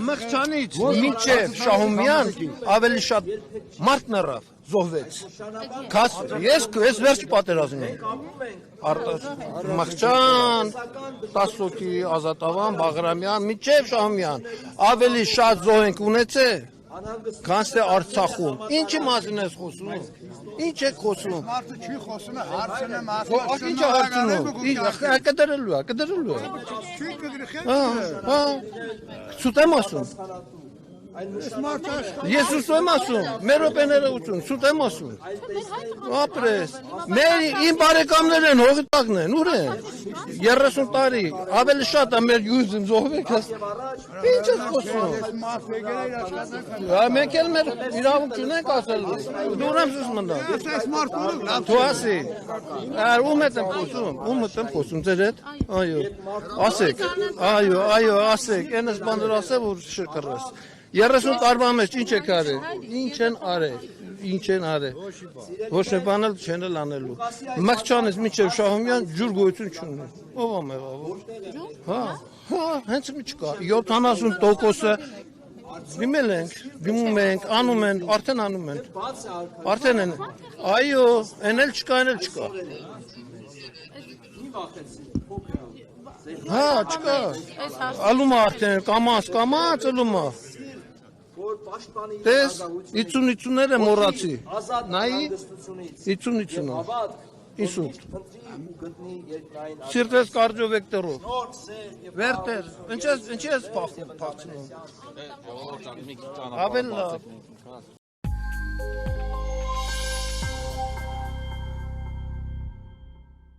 Մղճանից մինչև Շահումյան ավելի շատ մարդ մեռավ, զոհվեց։ Ես վերջ պատերազմն եմ։ Մղճան, Տասոկի, Ազատավան, Բաղրամյան, մինչև Շահումյան ավելի շատ զոհ ենք ունեցել, քան թե Արցախում։ Ինչի մասին ես խոսում։ Ինչ եք խոսում։ Մարդը չի խոսում, հարցն է Ինչ հարցնում։ Կդրելու է։ Չի կգրխի։ Հա։ Սուտ եմ ասում։ Ես ուսում եմ ասում, մեր օպեները ուսում, սուտ եմ ասում։ Ապրես։ Իմ բարեկամներ են, հողի տակն են, ուր են։ 30 տարի, ավելի շատ է մեր յուզում զոհվեք, ինչ ես խոսում։ Մենք էլ մեր իրավունք չունենք ասելու, դու ուրեմ սուս մնդա։ Դու ասի, ում հետ եմ խոսում, ձեր հետ, ասեք, ասեք, ենս բանդր ասե, որ շրկրես։ 30 տարվա մեջ ինչ եք արել, ինչ են արել, ոչ մի բան չեն անելու, Մղճանից մինչև Շահումյան ջուր գոյություն չունի, ով է մեղավոր, հենց մի չկա, 70%-ը դիմել ենք, դիմում ենք, անում են, արդեն անում են, արդեն են, այո, են էլ չկա, հա, չկա, ալում է արդեն, կամաց ալում է, Տես, 50-ներ եմ մորացի, նայի, 50-ը, ինսուլտ, սիրտես կարդիովեկտորով, վերտեր, ինչ ես պաղցնում, ավել լավ,